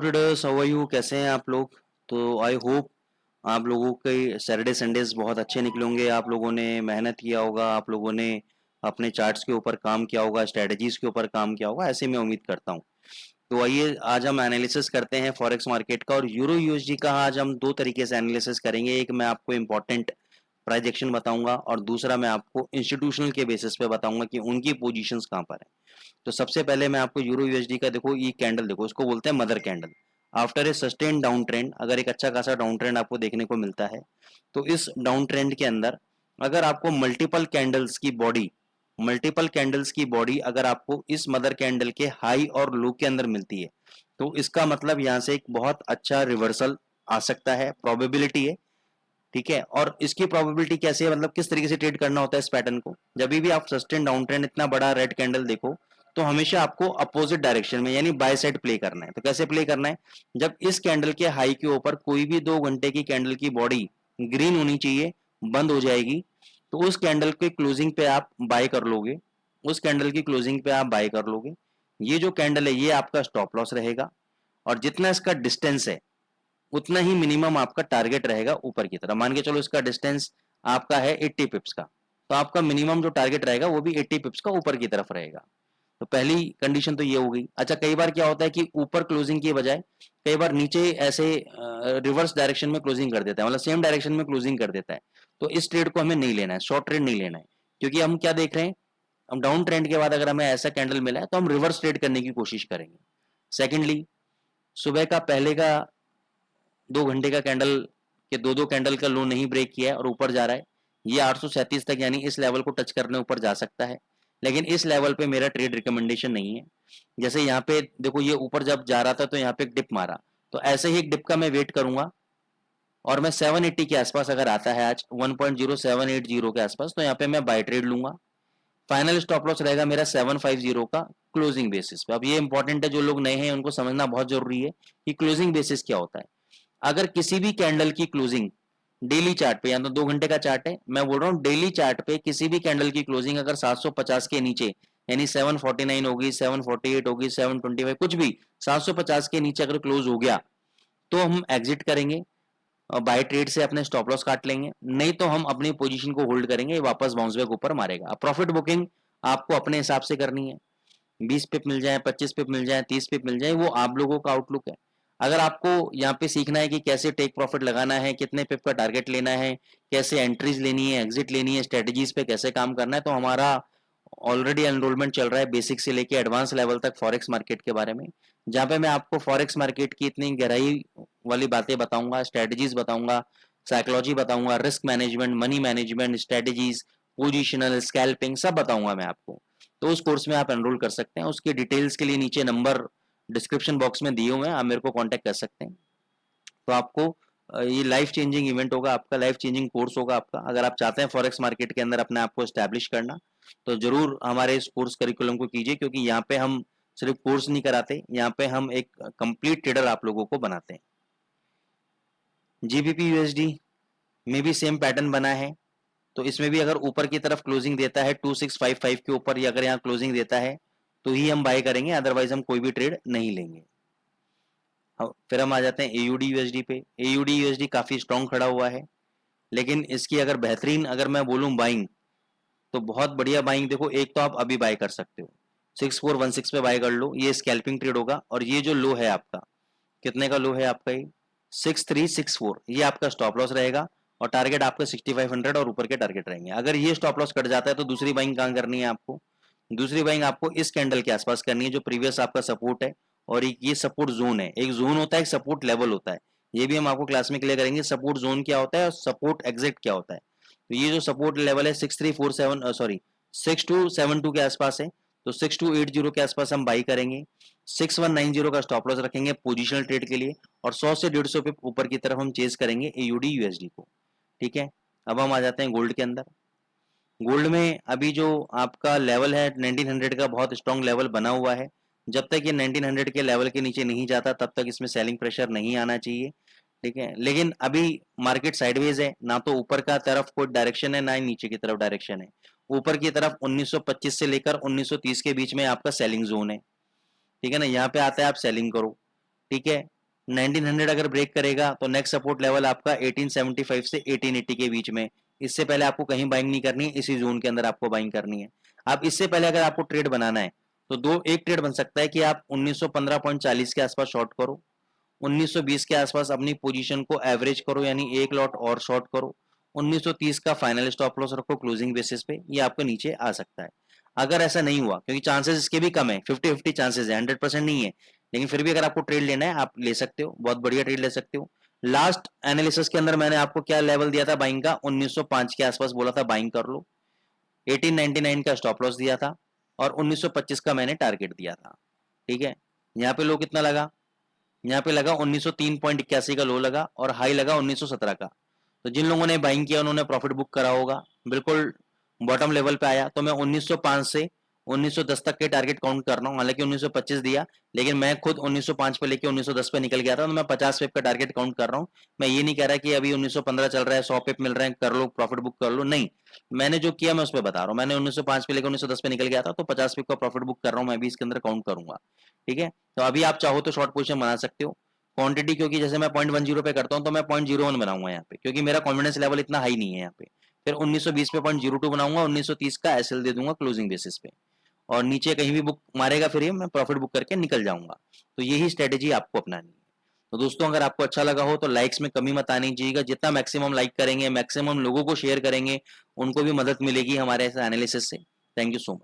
Traders, how are you? कैसे हैं आप लोग? तो आई होप आप लोगों के सैटरडे संडेज बहुत अच्छे निकले होंगे। आप लोगों ने मेहनत किया होगा, आप लोगों ने अपने चार्ट्स के ऊपर काम किया होगा, स्ट्रेटजीज के ऊपर काम किया होगा, ऐसे मैं उम्मीद करता हूँ। तो आइए आज हम एनालिसिस करते हैं फॉरेक्स मार्केट का और यूरो यूएसडी का। आज हम दो तरीके से एनालिसिस करेंगे। एक मैं आपको इंपॉर्टेंट प्राइस एक्शन बताऊंगा और दूसरा मैं आपको इंस्टीट्यूशनल के बेसिस पे बताऊंगा कि उनकी पोजीशंस कहाँ पर है। तो सबसे पहले मैं आपको यूरो यूएसडी का देखो, ये कैंडल देखो, इसको बोलते हैं mother candle. After a sustain down trend, अगर एक अच्छा खासा डाउन ट्रेंड आपको देखने को मिलता है तो इस डाउन ट्रेंड के अंदर अगर आपको मल्टीपल कैंडल्स की बॉडी अगर आपको इस मदर कैंडल के हाई और लो के अंदर मिलती है तो इसका मतलब यहां से एक बहुत अच्छा रिवर्सल आ सकता है, प्रोबेबिलिटी है। ठीक है, और इसकी प्रोबेबिलिटी कैसे है, मतलब किस तरीके से ट्रेड करना होता है इस पैटर्न को। जब भी आप सस्टेन डाउन ट्रेंड इतना बड़ा रेड कैंडल देखो तो हमेशा आपको अपोजिट डायरेक्शन में यानी बाय साइड प्ले करना है। तो कैसे प्ले करना है? जब इस कैंडल के हाई के ऊपर कोई भी 2 घंटे की कैंडल की बॉडी ग्रीन होनी चाहिए, बंद हो जाएगी, तो उस कैंडल के क्लोजिंग पे आप बाय कर लोगे। उस कैंडल की क्लोजिंग पे आप बाय कर लोगे। ये जो कैंडल है ये आपका स्टॉप लॉस रहेगा और जितना इसका डिस्टेंस है उतना ही मिनिमम आपका टारगेट रहेगा ऊपर की तरफ। मान के चलो इसका डिस्टेंस आपका है 80 पिप्स का, तो आपका मिनिमम जो टारगेट रहेगा वो भी 80 पिप्स का ऊपर की तरफ रहेगा। तो पहली कंडीशन तो ये हो गई। अच्छा, कई बार क्या होता है कि ऊपर क्लोजिंग के बजाय कई बार नीचे ऐसे रिवर्स डायरेक्शन में क्लोजिंग कर देता है, मतलब सेम डायरेक्शन में क्लोजिंग कर देता है। तो इस ट्रेड को हमें नहीं लेना है, शॉर्ट ट्रेड नहीं लेना है, क्योंकि हम क्या देख रहे हैं, हम डाउन ट्रेंड के बाद अगर हमें ऐसा कैंडल मिला है तो हम रिवर्स ट्रेड करने की कोशिश करेंगे। सेकेंडली, सुबह का पहले का 2 घंटे का कैंडल के दो कैंडल का लो नहीं ब्रेक किया है और ऊपर जा रहा है। ये 837 तक यानी इस लेवल को टच करने ऊपर जा सकता है, लेकिन इस लेवल पे मेरा ट्रेड रिकमेंडेशन नहीं है। जैसे यहाँ पे देखो, ये ऊपर जब जा रहा था तो यहाँ पे एक डिप मारा, तो ऐसे ही एक डिप का मैं वेट करूंगा और मैं 780 के आसपास अगर आता है आज 1.0780 के आसपास, तो यहाँ पे मैं बाय ट्रेड लूंगा। फाइनल स्टॉप लॉस रहेगा मेरा 750 का क्लोजिंग बेसिस पे। अब ये इंपॉर्टेंट है, जो लोग नए हैं उनको समझना बहुत जरूरी है कि क्लोजिंग बेसिस क्या होता है। अगर किसी भी कैंडल की क्लोजिंग डेली चार्ट पे, या तो 2 घंटे का चार्ट है, मैं बोल रहा हूँ डेली चार्ट पे किसी भी कैंडल की क्लोजिंग अगर 750 के नीचे यानी 749 होगी, 748 होगी, 725, कुछ भी 750 के नीचे अगर क्लोज हो गया तो हम एग्जिट करेंगे और बाय ट्रेड से अपने स्टॉप लॉस काट लेंगे। नहीं तो हम अपनी पोजीशन को होल्ड करेंगे, वापस बाउंस बैक ऊपर मारेगा। अब प्रॉफिट बुकिंग आपको अपने हिसाब से करनी है, 20 पिप मिल जाए, 25 पिप मिल जाए, 30 पिप मिल जाए, वो आप लोगों का आउटलुक है। अगर आपको यहाँ पे सीखना है कि कैसे टेक प्रॉफिट लगाना है, कितने पिप का टारगेट लेना है, कैसे एंट्रीज लेनी है, एग्जिट लेनी है, स्ट्रेटेजीज पे कैसे काम करना है, तो हमारा ऑलरेडी एनरोलमेंट चल रहा है बेसिक से लेके एडवांस लेवल तक फॉरेक्स मार्केट के बारे में, जहाँ पे मैं आपको फॉरेक्स मार्केट की इतनी गहराई वाली बातें बताऊंगा, स्ट्रेटेजीज बताऊंगा, साइकोलॉजी बताऊंगा, risk management, money management, strategies, positional, scalping, सब बताऊंगा मैं आपको। तो उस कोर्स में आप एनरोल कर सकते हैं। उसके डिटेल्स के लिए नीचे नंबर डिस्क्रिप्शन बॉक्स में दिए हुए हैं, आप मेरे को कांटेक्ट कर सकते हैं। तो आपको ये लाइफ चेंजिंग इवेंट होगा, आपका लाइफ चेंजिंग कोर्स होगा आपका। अगर आप चाहते हैं फॉरेक्स मार्केट के अंदर अपने आप को एस्टैब्लिश करना, तो जरूर हमारे इस कोर्स करिकुलम को कीजिए, क्योंकि यहाँ पे हम सिर्फ कोर्स नहीं कराते, यहाँ पे हम एक कंप्लीट ट्रेडर आप लोगों को बनाते हैं। जीबीपी यूएसडी में भी सेम पैटर्न बना है। तो इसमें भी अगर ऊपर की तरफ क्लोजिंग देता है 2655 के ऊपर, या अगर यहाँ क्लोजिंग देता है तो ही हम बाय करेंगे, अदरवाइज हम कोई भी ट्रेड नहीं लेंगे। फिर हम आ जाते हैं एयूडी यूएसडी पे। एयूडी यूएसडी काफी स्ट्रॉन्ग खड़ा हुआ है, लेकिन इसकी अगर बेहतरीन अगर मैं बोलूं बाइंग, तो बहुत बढ़िया बाइंग देखो। एक तो आप अभी बाय कर सकते हो, 6416 पे बाय कर लो, ये स्कैल्पिंग ट्रेड होगा। और ये जो लो है आपका, कितने का लो है आपका, ये 6364, ये आपका स्टॉप लॉस रहेगा और टारगेट आपका 6500 और ऊपर के टारगेट रहेंगे। अगर ये स्टॉप लॉस कट जाता है तो दूसरी बाइंग कहां करनी है आपको? दूसरी बाइंग आपको इस कैंडल के आसपास करनी है जो प्रीवियस आपका सपोर्ट है, और एक ये सपोर्ट जोन है। एक जोन होता है, एक सपोर्ट लेवल होता है, ये भी हम आपको क्लास में क्लियर करेंगे। सपोर्ट जोन क्या होता है और सपोर्ट एग्जिट क्या होता है। तो ये जो सपोर्ट लेवल है 6347 सॉरी 6272 के आसपास है, तो 6280 के आसपास हम बाई करेंगे। 6190 का स्टॉप लॉस रखेंगे पोजिशनल ट्रेड के लिए, और 100 से 150 पे ऊपर की तरफ हम चेज करेंगे एयूडी यूएसडी को। ठीक है, अब हम आ जाते हैं गोल्ड के अंदर। गोल्ड में अभी जो आपका लेवल है 1900 का, बहुत स्ट्रॉन्ग लेवल बना हुआ है। जब तक ये 1900 के लेवल के नीचे नहीं जाता तब तक इसमें सेलिंग प्रेशर नहीं आना चाहिए। ठीक है, लेकिन अभी मार्केट साइडवेज है, ना तो ऊपर का तरफ कोई डायरेक्शन है, ना ही नीचे की तरफ डायरेक्शन है। ऊपर की तरफ 1925 से लेकर 1930 के बीच में आपका सेलिंग जोन है। ठीक है ना, यहाँ पे आता है आप सेलिंग करो। ठीक है। 1900 अगर ब्रेक करेगा तो नेक्स्ट सपोर्ट लेवल आपका 1875 से 1880 के बीच में। इससे पहले आपको कहीं बाइंग नहीं करनी है, इसी जोन के अंदर आपको बाइंग करनी है। अब इससे पहले अगर आपको ट्रेड बनाना है तो एक ट्रेड बन सकता है कि आप 1915.40 के आसपास शॉर्ट करो, 1920 के आसपास अपनी पोजीशन को एवरेज करो, यानी एक लॉट और शॉर्ट करो, 1930 का फाइनल स्टॉप लॉस रखो क्लोजिंग बेसिस पे, ये आपके नीचे आ सकता है। अगर ऐसा नहीं हुआ, क्योंकि चांसेस इसके भी कम है, 50-50 चांसेस है, 100% नहीं है, लेकिन फिर भी अगर आपको ट्रेड लेना है आप ले सकते हो, बहुत बढ़िया ट्रेड ले सकते हो। लास्ट एनालिसिस के अंदर मैंने आपको क्या लेवल दिया था बाइंग का, 1905 के आसपास बोला था बाइंग कर लो, 1899 का स्टॉप लॉस दिया था और 1925 का मैंने टारगेट दिया था। ठीक है, यहाँ पे लो कितना लगा, यहाँ पे लगा 1903.81 का लो लगा और हाई लगा 1917 का। तो जिन लोगों ने बाइंग किया उन्होंने प्रॉफिट बुक करा होगा, बिल्कुल बॉटम लेवल पे आया। तो मैं 1905 से 1910 तक के टारगेट काउंट कर रहा हूँ, हालांकि 1925 दिया, लेकिन मैं खुद 1905 पे लेके 1910 पे निकल गया था, तो मैं 50 पिप का टारगेट काउंट कर रहा हूँ। मैं ये नहीं कह रहा कि अभी 1915 चल रहा है, 100 पिप मिल रहे हैं, कर लो प्रॉफिट बुक कर लो, नहीं। मैंने जो किया मैं उस पर बता रहा हूँ, मैंने 1905 पे लेकर 1910 पे निकल गया था, तो 50 पिप का प्रॉफिट बुक कर रहा हूँ, मैं भी इसके अंदर काउंट करूंगा। ठीक है, तो अभी आप चाहो तो शॉर्ट पोजिशन बना सकते हो। क्वांटिटी क्योंकि जैसे मैं 0.10 पे करता हूँ तो मैं 0.01 बनाऊंगा यहाँ पे, क्योंकि मेरा कॉन्फिडेंस लेवल इतना हाई नहीं है यहाँ पे। फिर 1920 पे 0.02 बनाऊंगा, 1930 का एसएल दे दूंगा क्लोजिंग बेसिस पे, और नीचे कहीं भी बुक मारेगा फिर ये मैं प्रॉफिट बुक करके निकल जाऊंगा। तो यही स्ट्रेटेजी आपको अपनानी है। तो दोस्तों अगर आपको अच्छा लगा हो तो लाइक्स में कमी मत आनी चाहिएगा, जितना मैक्सिमम लाइक करेंगे, मैक्सिमम लोगों को शेयर करेंगे, उनको भी मदद मिलेगी हमारे ऐसे एनालिसिस से। Thank you so much.